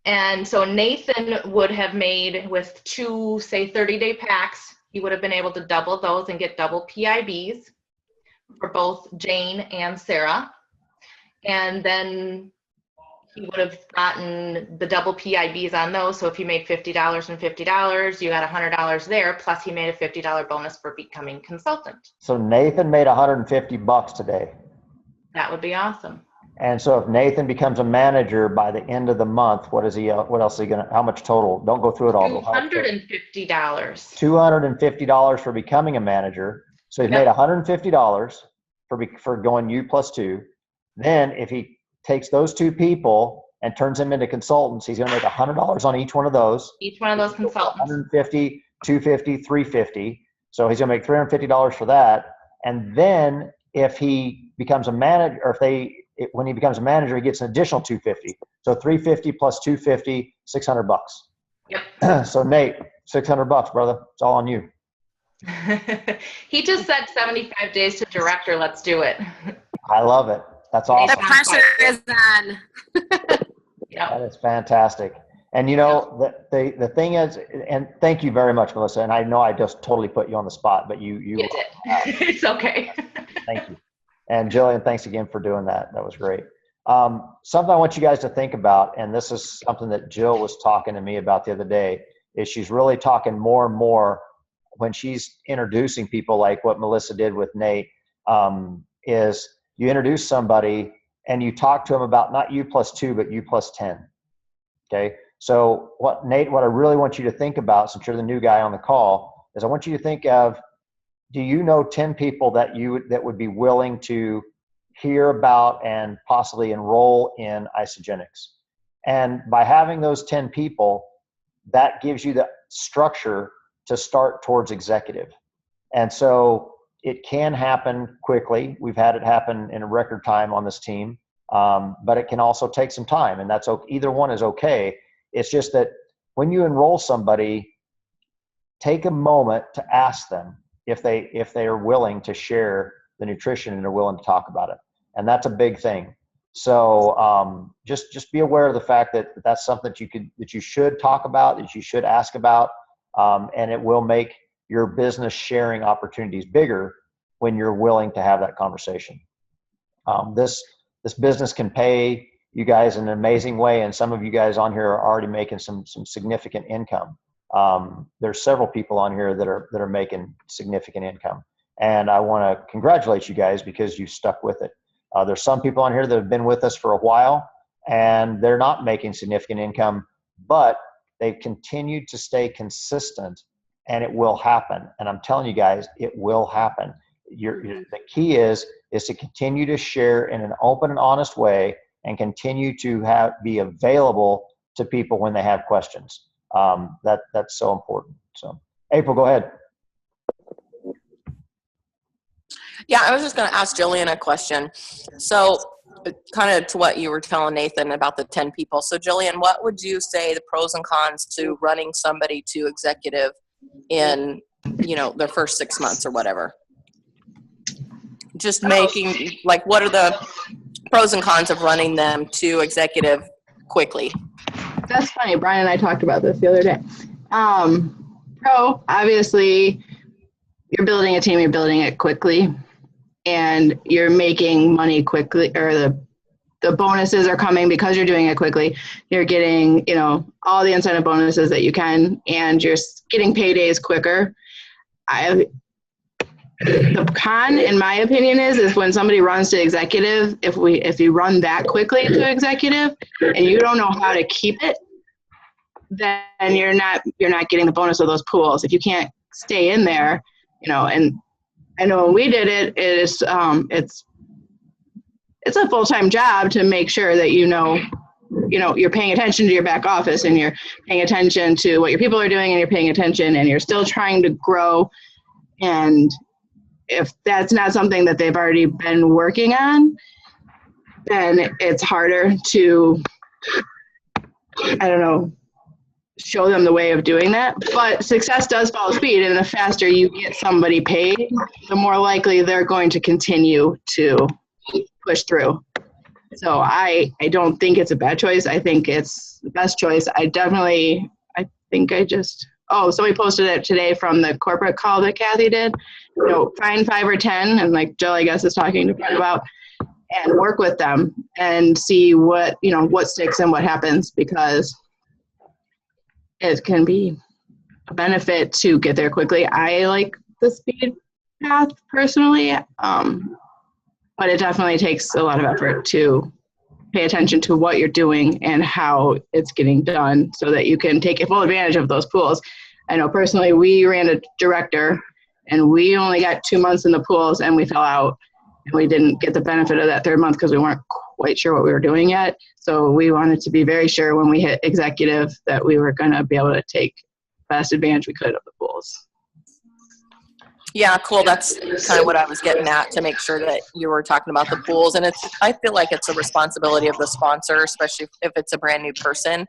And so Nathan would have made with 2, say 30-day packs, he would have been able to double those and get double PIBs for both Jane and Sarah. And then he would have gotten the double PIBs on those. So if you made $50 and $50, you got $100 there. Plus he made a $50 bonus for becoming consultant. So Nathan made $150 today. That would be awesome. And so if Nathan becomes a manager by the end of the month, what else is he gonna, how much total? Don't go through it all. $250. $250 for becoming a manager. So he's made $150 for going U plus 2. Then if he takes those 2 people and turns them into consultants, he's gonna make $100 on each one of those. Each one of those consultants. 150, 250, 350. So he's gonna make $350 for that. And then if he becomes a manager, or when he becomes a manager, he gets an additional 250. So 350 plus 250, $600. Yep. So Nate, $600, brother. It's all on you. He just said 75 days to director. Let's do it. I love it. That's awesome. The pressure is on. Yep. That is fantastic. And you know, the thing is, and thank you very much, Melissa. And I know I just totally put you on the spot, but you did. It's okay. Thank you. And Jilliene, thanks again for doing that. That was great. Something I want you guys to think about, and this is something that Jill was talking to me about the other day, is she's really talking more and more when she's introducing people, like what Melissa did with Nate, is you introduce somebody and you talk to them about not you plus 2, but you plus 10. Okay. So Nate, what I really want you to think about, since you're the new guy on the call, is I want you to think of, do you know 10 people that would be willing to hear about and possibly enroll in Isogenics? And by having those 10 people, that gives you the structure to start towards executive. And so it can happen quickly. We've had it happen in a record time on this team, but it can also take some time, and that's okay. Either one is okay. It's just that when you enroll somebody, take a moment to ask them if they are willing to share the nutrition and are willing to talk about it. And that's a big thing. So just be aware of the fact that that's something that you should talk about, that you should ask about, and it will make your business sharing opportunities bigger when you're willing to have that conversation. This business can pay you guys in an amazing way, and some of you guys on here are already making some significant income. There's several people on here that are making significant income, and I want to congratulate you guys because you stuck with it. There's some people on here that have been with us for a while and they're not making significant income, but they've continued to stay consistent, and it will happen. And I'm telling you guys, it will happen. The key is to continue to share in an open and honest way, and continue to be available to people when they have questions. That's so important. So April, go ahead. Yeah, I was just going to ask Jilliene a question. So kind of to what you were telling Nathan about the 10 people. So Jilliene, what would you say the pros and cons to running somebody to executive in, their first 6 months or whatever? Just making, like, what are the pros and cons of running them to executive quickly? That's funny. Brian and I talked about this the other day. Pro, obviously, you're building a team, you're building it quickly, and you're making money quickly, or the bonuses are coming because you're doing it quickly. You're getting, all the incentive bonuses that you can, and you're getting paydays quicker. The con, in my opinion, is when somebody runs to executive, if you run that quickly to executive and you don't know how to keep it, then you're not getting the bonus of those pools. If you can't stay in there, and I know when we did it, it's a full-time job to make sure that you're paying attention to your back office, and you're paying attention to what your people are doing, and you're paying attention, and you're still trying to grow. And if that's not something that they've already been working on, then it's harder to, show them the way of doing that. But success does follow speed, and the faster you get somebody paid, the more likely they're going to continue to push through. So I don't think it's a bad choice. I think it's the best choice. Somebody posted it today from the corporate call that Kathy did. Find 5 or 10, and like Jill, I guess, is talking to Brent about, and work with them and see what sticks and what happens, because it can be a benefit to get there quickly. I like the speed path personally, but it definitely takes a lot of effort to pay attention to what you're doing and how it's getting done so that you can take full advantage of those pools. I know personally we ran a director and we only got 2 months in the pools, and we fell out, and we didn't get the benefit of that 3rd month because we weren't quite sure what we were doing yet. So we wanted to be very sure when we hit executive that we were going to be able to take best advantage we could of the pools. Yeah, cool. That's kind of what I was getting at, to make sure that you were talking about the pools. And I feel like it's a responsibility of the sponsor, especially if it's a brand new person,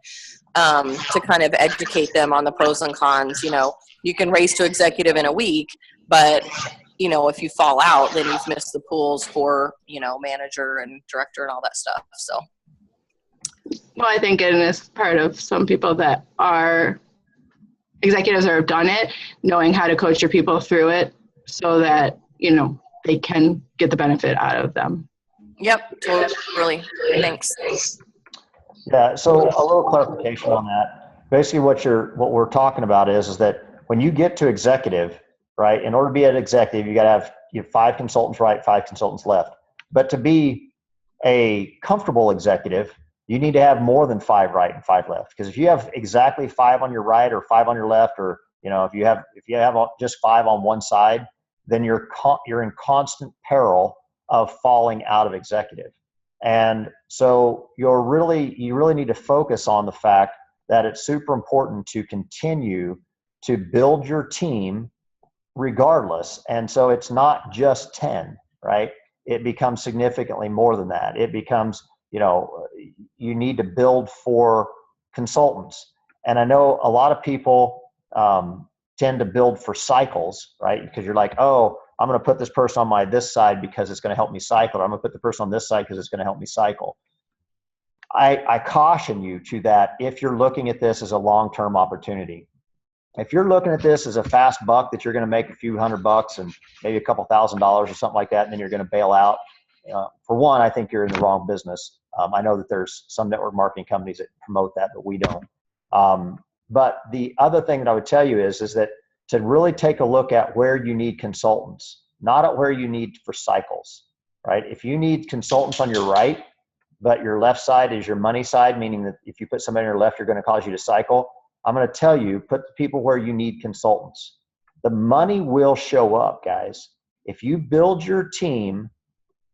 to kind of educate them on the pros and cons. You can race to executive in a week, but if you fall out, then you've missed the pools for, manager and director and all that stuff. So. Well, I think it is part of some people that are executives or have done it, knowing how to coach your people through it so that, they can get the benefit out of them. Yep, totally. Thanks. Yeah, so a little clarification on that. basically what we're talking about is that when you get to executive, right, in order to be an executive, you have 5 consultants right, 5 consultants left. But to be a comfortable executive, you need to have more than 5 right and 5 left. Because if you have exactly 5 on your right or 5 on your left, or if you have just 5 on one side, then you're in constant peril of falling out of executive. And so you really need to focus on the fact that it's super important to continue to build your team regardless. And so it's not just 10, right? It becomes significantly more than that. It becomes, you need to build for consultants. And I know a lot of people tend to build for cycles, right? Because you're like, oh, I'm going to put this person on this side because it's going to help me cycle. Or I'm going to put the person on this side because it's going to help me cycle. I caution you to that if you're looking at this as a long-term opportunity. If you're looking at this as a fast buck that you're going to make a few $100 and maybe a couple $1,000 or something like that, and then you're going to bail out, for one, I think you're in the wrong business. I know that there's some network marketing companies that promote that, but we don't. But the other thing that I would tell you is that to really take a look at where you need consultants, not at where you need for cycles, right? If you need consultants on your right, but your left side is your money side, meaning that if you put somebody on your left, you're going to cause you to cycle. I'm going to tell you, put the people where you need consultants. The money will show up, guys. If you build your team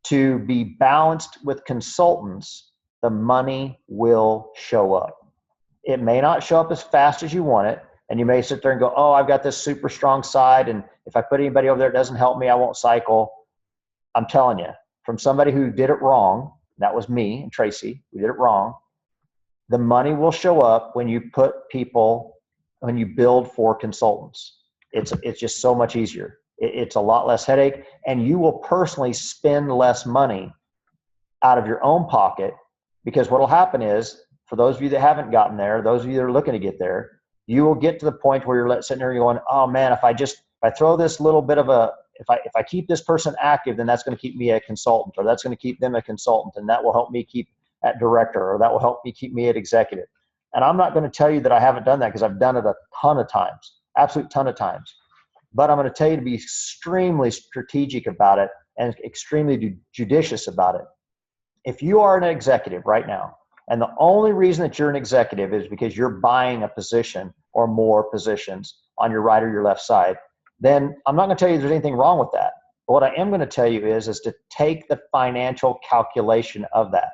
to be balanced with consultants, the money will show up. It may not show up as fast as you want it. And you may sit there and go, oh, I've got this super strong side, and if I put anybody over there, it doesn't help me, I won't cycle. I'm telling you, from somebody who did it wrong, that was me and Tracy, we did it wrong, the money will show up when you when you build for consultants. It's just so much easier. It's a lot less headache, and you will personally spend less money out of your own pocket, because what will happen is, for those of you that haven't gotten there, those of you that are looking to get there, you will get to the point where you're sitting there going, oh man, if I throw this little bit of if I keep this person active, then that's going to keep me a consultant, or that's going to keep them a consultant, and that will help me keep at director, or that will help me keep me at executive. And I'm not going to tell you that I haven't done that, because I've done it a ton of times, absolute ton of times. But I'm going to tell you to be extremely strategic about it and extremely judicious about it. If you are an executive right now, and the only reason that you're an executive is because you're buying a position or more positions on your right or your left side, then I'm not going to tell you there's anything wrong with that. But what I am going to tell you is to take the financial calculation of that.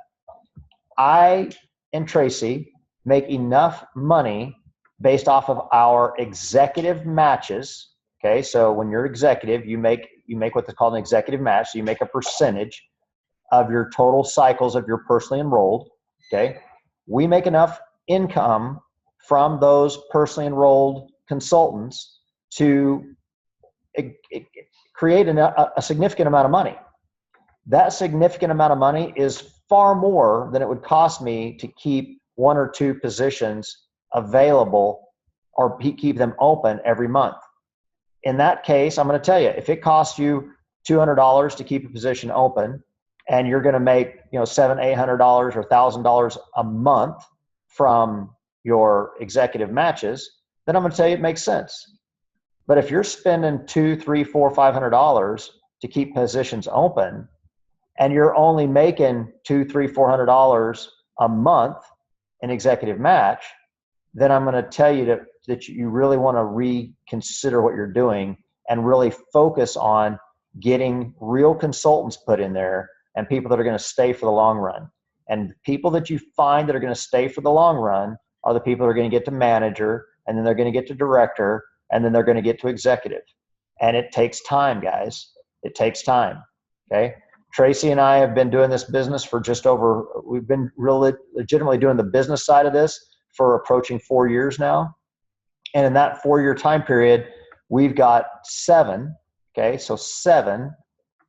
I and Tracy make enough money based off of our executive matches. Okay, so when you're executive, you make what's called an executive match. So you make a percentage of your total cycles of your personally enrolled. Okay, we make enough income from those personally enrolled consultants to create a significant amount of money. That significant amount of money is far more than it would cost me to keep 1 or 2 positions available or keep them open every month. In that case, I'm going to tell you, if it costs you $200 to keep a position open, and you're going to make $700, $800 or $1,000 a month from your executive matches, then I'm going to tell you it makes sense. But if you're spending $200, $300, $400, $500 to keep positions open, and you're only making $200, $300, $400 a month in executive match, then I'm going to tell you that you really want to reconsider what you're doing and really focus on getting real consultants put in there, and people that are going to stay for the long run. And people that you find that are going to stay for the long run are the people that are going to get to manager, and then they're going to get to director, and then they're going to get to executive. And it takes time, guys. It takes time. Okay. Tracy and I have been doing this business for we've been really legitimately doing the business side of this for approaching 4 years now. And in that 4-year time period, we've got 7. Okay. So 7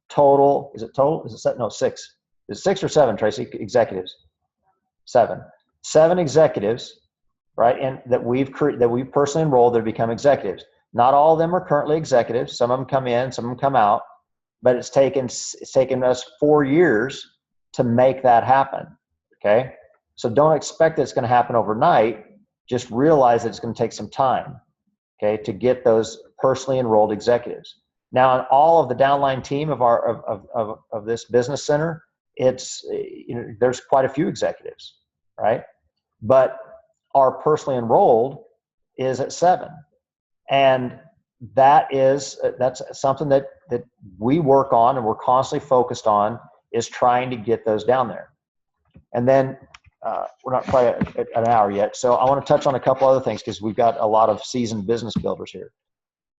total. Is it total? Is it 7? No, 6. Is it 6 or 7, Tracy? Executives. 7 executives, right? And that we've personally enrolled that have become executives. Not all of them are currently executives. Some of them come in, some of them come out. But it's taken us 4 years to make that happen. Okay. So don't expect that it's going to happen overnight. Just realize that it's going to take some time, okay, to get those personally enrolled executives. Now, on all of the downline team of this business center, it's, there's quite a few executives, right? But our personally enrolled is at 7. And that's something that we work on and we're constantly focused on, is trying to get those down there. And then we're not quite at an hour yet, so I want to touch on a couple other things because we've got a lot of seasoned business builders here.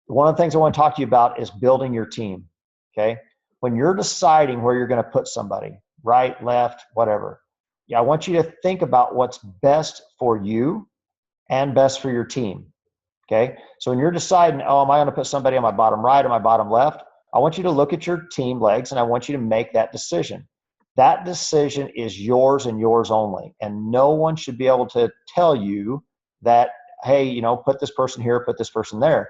One of the things I want to talk to you about is building your team, okay? When you're deciding where you're going to put somebody, right, left, whatever, I want you to think about what's best for you and best for your team, okay? So when you're deciding, am I going to put somebody on my bottom right or my bottom left, I want you to look at your team legs and I want you to make that decision. That decision is yours and yours only. And no one should be able to tell you that, hey, put this person here, put this person there.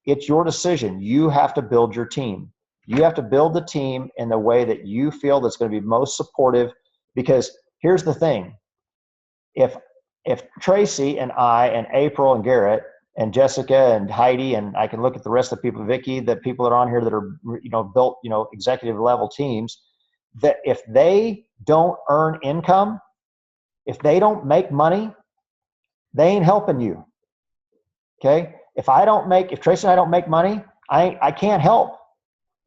It's your decision. You have to build your team. You have to build the team in the way that you feel that's going to be most supportive, because here's the thing. If Tracy and I and April and Garrett and Jessica and Heidi, and I can look at the rest of the people, Vicky, the people that are on here that are, built, executive level teams, that if they don't earn income, if they don't make money, they ain't helping you. Okay? If Tracy and I don't make money, I can't help,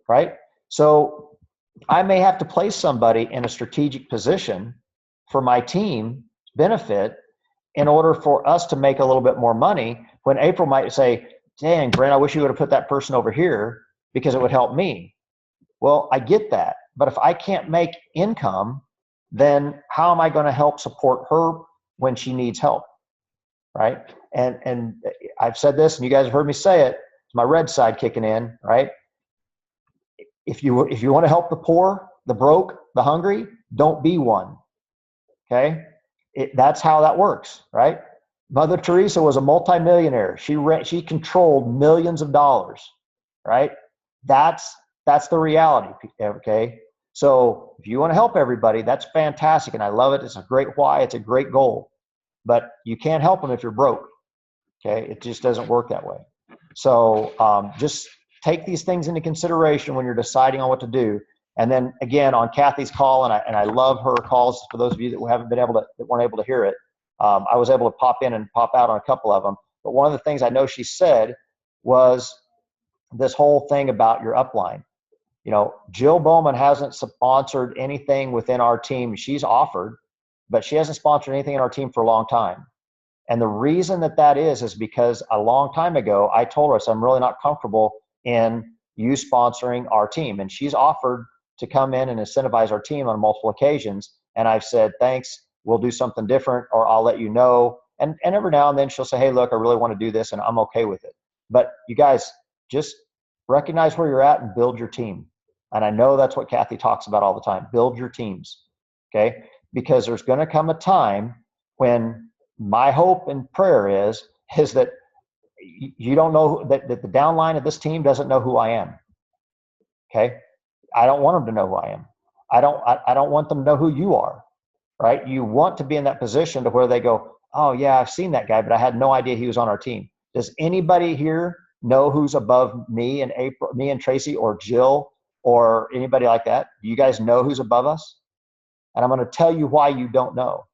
right? So I may have to place somebody in a strategic position for my team's benefit in order for us to make a little bit more money, when April might say, dang, Brent, I wish you would have put that person over here because it would help me. Well, I get that. But if I can't make income, then how am I going to help support her when she needs help, right? And I've said this, and you guys have heard me say it. It's my red side kicking in, right? If you want to help the poor, the broke, the hungry, don't be one. Okay, that's how that works, right? Mother Teresa was a multimillionaire. She controlled millions of dollars, right? That's the reality. Okay, so if you want to help everybody, that's fantastic, and I love it. It's a great why. It's a great goal, but you can't help them if you're broke. Okay, it just doesn't work that way. So just take these things into consideration when you're deciding on what to do. And then again, on Kathy's call, and I love her calls. For those of you that weren't able to hear it, I was able to pop in and pop out on a couple of them. But one of the things I know she said was this whole thing about your upline. Jill Bowman hasn't sponsored anything within our team. She's offered, but she hasn't sponsored anything in our team for a long time. And the reason that is because a long time ago, I told her, I'm really not comfortable in you sponsoring our team. And she's offered to come in and incentivize our team on multiple occasions. And I've said, thanks, we'll do something different, or I'll let you know. And every now and then she'll say, hey, look, I really want to do this, and I'm okay with it. But you guys, just recognize where you're at and build your team. And I know that's what Kathy talks about all the time. Build your teams, okay? Because there's going to come a time when my hope and prayer is that you don't know, that the downline of this team doesn't know who I am, okay? I don't want them to know who I am. I don't want them to know who you are, right? You want to be in that position to where they go, oh yeah, I've seen that guy, but I had no idea he was on our team. Does anybody here know who's above me and April, me and Tracy, or Jill, or anybody like that? Do you guys know who's above us? And I'm going to tell you why you don't know,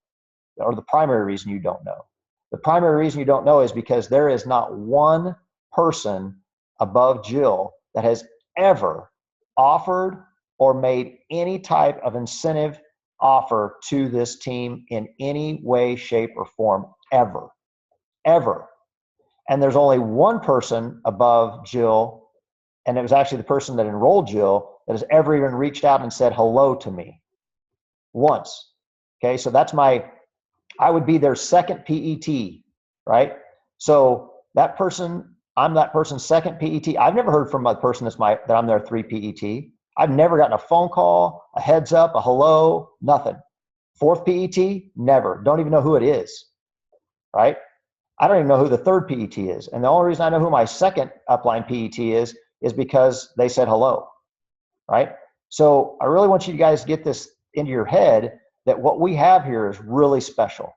or the primary reason you don't know. The primary reason you don't know is because there is not one person above Jill that has ever offered or made any type of incentive offer to this team in any way, shape, or form, ever. And there's only one person above Jill, and it was actually the person that enrolled Jill, that has ever even reached out and said hello to me once. Okay, so I would be their second PET, right? So that person, I'm that person's second PET. I've never heard from a person that I'm their 3 PET. I've never gotten a phone call, a heads up, a hello, nothing. 4th PET, never. Don't even know who it is, right? I don't even know who the 3rd PET is. And the only reason I know who my second upline PET is because they said hello, right? So I really want you guys to get this into your head that what we have here is really special.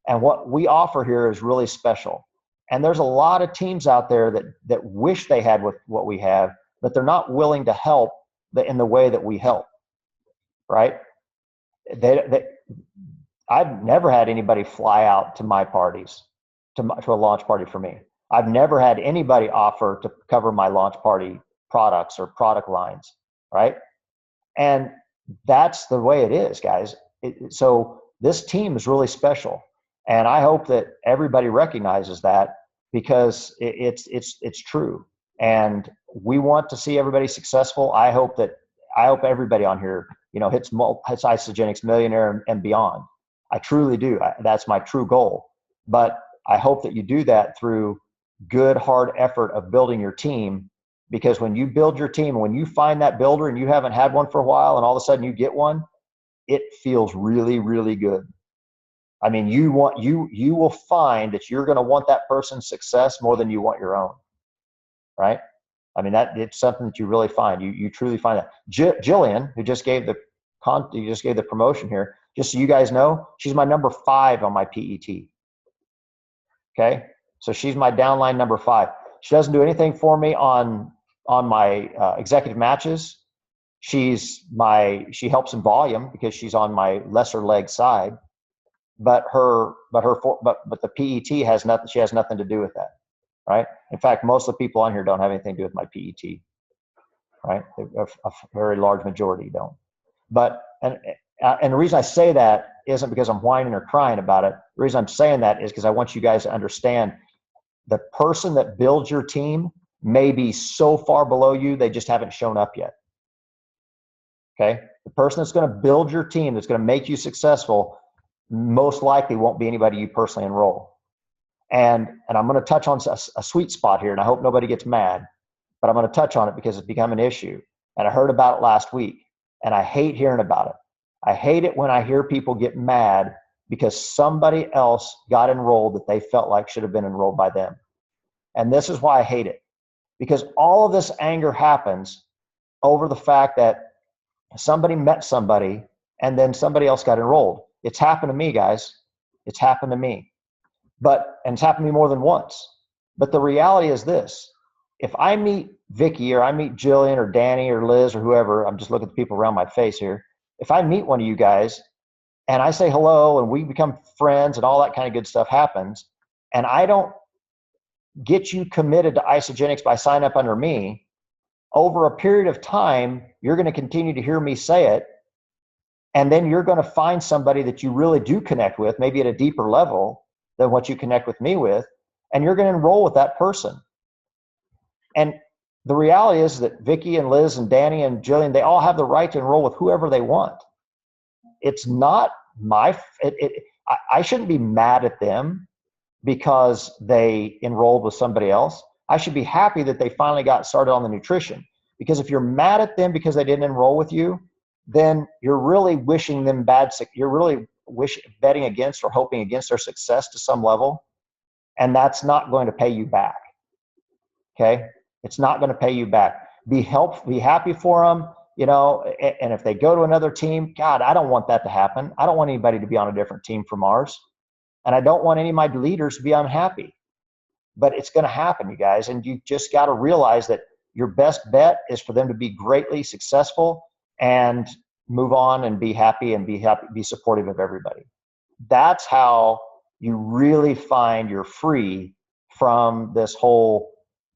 And what we offer here is really special. And there's a lot of teams out there that wish they had what we have, but they're not willing to help in the way that we help, right? I've never had anybody fly out to my parties, to a launch party for me. I've never had anybody offer to cover my launch party products or product lines, right? And that's the way it is, guys. So this team is really special. And I hope that everybody recognizes that, because it's true. And we want to see everybody successful. I hope everybody on here, hits Isagenix millionaire and beyond. I truly do. That's my true goal. But I hope that you do that through good, hard effort of building your team. Because when you build your team, when you find that builder and you haven't had one for a while and all of a sudden you get one, it feels really, really good. I mean, you will find that you're going to want that person's success more than you want your own, right? I mean, it's something that you really find. You truly find that. Jilliene, who just gave the promotion here, just so you guys know, she's my number 5 on my PET. Okay, so she's my downline number 5. She doesn't do anything for me on my executive matches. She helps in volume because she's on my lesser leg side. But the PET has nothing. She has nothing to do with that, right? In fact, most of the people on here don't have anything to do with my PET, right? A very large majority don't. But and the reason I say that isn't because I'm whining or crying about it. The reason I'm saying that is because I want you guys to understand the person that builds your team may be so far below you, they just haven't shown up yet. Okay, the person that's going to build your team, that's going to make you successful, most likely won't be anybody you personally enroll. And I'm going to touch on a sweet spot here, and I hope nobody gets mad, but I'm going to touch on it because it's become an issue. And I heard about it last week, and I hate hearing about it. I hate it when I hear people get mad because somebody else got enrolled that they felt like should have been enrolled by them. And this is why I hate it, because all of this anger happens over the fact that somebody met somebody and then somebody else got enrolled. It's happened to me, guys. It's happened to me. And it's happened to me more than once. But the reality is this: if I meet Vicky or I meet Jillian or Danny or Liz or whoever, I'm just looking at the people around my face here. If I meet one of you guys and I say hello and we become friends and all that kind of good stuff happens, and I don't get you committed to Isagenix by sign up under me, over a period of time, you're going to continue to hear me say it. And then you're going to find somebody that you really do connect with, maybe at a deeper level than what you connect with me with, and you're going to enroll with that person. And the reality is that Vicky and Liz and Danny and Jillian, they all have the right to enroll with whoever they want. It's not I shouldn't be mad at them because they enrolled with somebody else. I should be happy that they finally got started on the nutrition. Because if you're mad at them because they didn't enroll with you, then you're really wishing them bad. You're really betting against or hoping against their success to some level. And that's not going to pay you back. Okay? It's not going to pay you back. Be happy for them, and if they go to another team, God, I don't want that to happen. I don't want anybody to be on a different team from ours. And I don't want any of my leaders to be unhappy. But it's going to happen, you guys. And you just got to realize that your best bet is for them to be greatly successful and move on and be happy, be supportive of everybody. That's how you really find you're free from this whole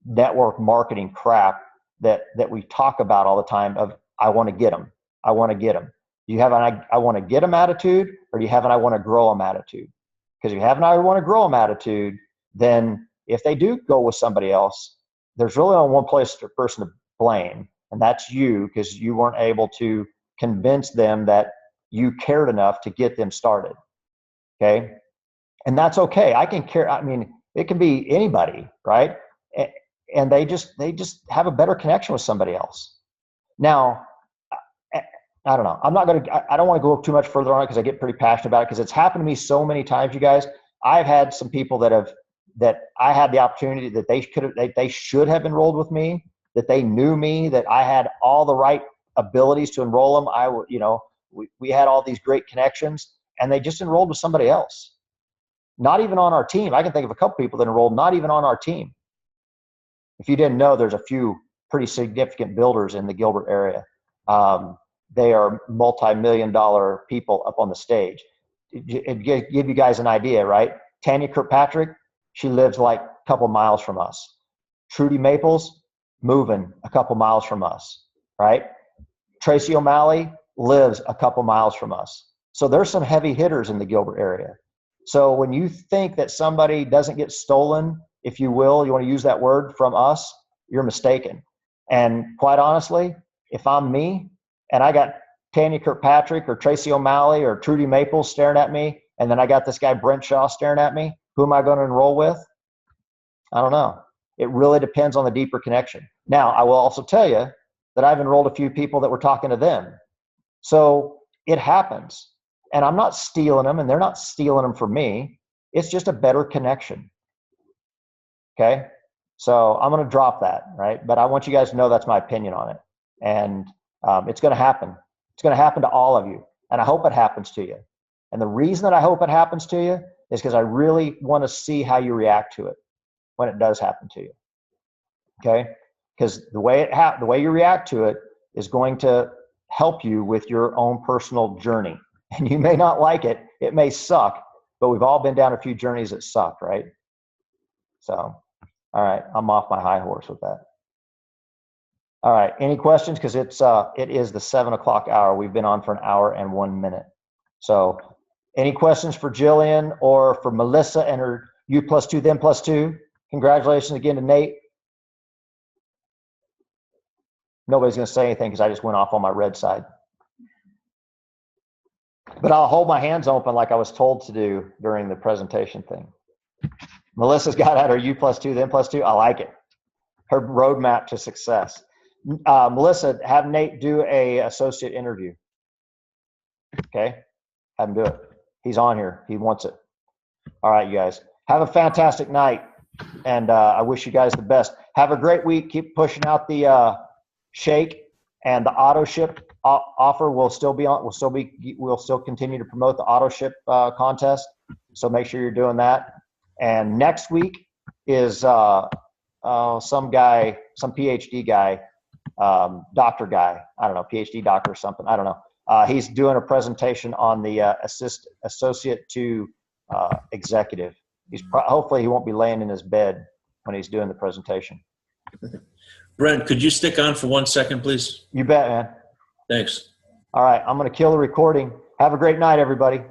network marketing crap that we talk about all the time of, I want to get them. I want to get them. Do you have an I want to get them attitude, or do you have an I want to grow them attitude? Because if you have an I want to grow them attitude, then if they do go with somebody else, there's really only one person to blame, and that's you, because you weren't able to convince them that you cared enough to get them started. Okay? And that's okay. I can care. I mean, it can be anybody, right? And they just have a better connection with somebody else. Now, I don't know. I don't want to go too much further on it because I get pretty passionate about it, because it's happened to me so many times, you guys. I've had some people that I had the opportunity that they should have enrolled with me, that they knew me, that I had all the right abilities to enroll them. We had all these great connections, and they just enrolled with somebody else. not even on our team. I can think of a couple people that enrolled not even on our team. If you didn't know, there's a few pretty significant builders in the Gilbert area. They are multi-million-dollar people up on the stage. It give you guys an idea, right? Tanya Kirkpatrick, she lives like a couple miles from us. Trudy Maples, moving a couple miles from us, right? Tracy O'Malley lives a couple miles from us. So there's some heavy hitters in the Gilbert area. So when you think that somebody doesn't get stolen, if you will, you want to use that word, from us, you're mistaken. And quite honestly, if I'm me and I got Tanya Kirkpatrick or Tracy O'Malley or Trudy Maples staring at me, and then I got this guy Brent Shaw staring at me, who am I going to enroll with? I don't know. It really depends on the deeper connection. Now, I will also tell you that I've enrolled a few people that were talking to them. So it happens. And I'm not stealing them, and they're not stealing them from me. It's just a better connection. Okay? So I'm going to drop that, right? But I want you guys to know that's my opinion on it. And it's going to happen. It's going to happen to all of you. And I hope it happens to you. And the reason that I hope it happens to you is because I really want to see how you react to it when it does happen to you. Okay? Because the way you react to it is going to help you with your own personal journey. And you may not like it. It may suck, but we've all been down a few journeys that suck, right? So, all right, I'm off my high horse with that. All right, any questions? Because it is the 7 o'clock hour. We've been on for an hour and 1 minute. So any questions for Jilliene or for Melissa and her U+2, them +2? Congratulations again to Nate. Nobody's going to say anything because I just went off on my red side. But I'll hold my hands open like I was told to do during the presentation thing. Melissa's got out her U+2, them +2. I like it. Her roadmap to success. Melissa, have Nate do a associate interview. Okay? Have him do it. He's on here. He wants it. All right, you guys. Have a fantastic night. And I wish you guys the best. Have a great week. Keep pushing out the shake, and the auto ship offer will still be on. We'll still continue to promote the auto ship contest. So make sure you're doing that. And next week is some guy, some PhD guy, doctor guy. I don't know, PhD doctor or something. I don't know. He's doing a presentation on the associate to executive. Hopefully he won't be laying in his bed when he's doing the presentation. Brent, could you stick on for 1 second, please? You bet, man. Thanks. All right, I'm going to kill the recording. Have a great night, everybody.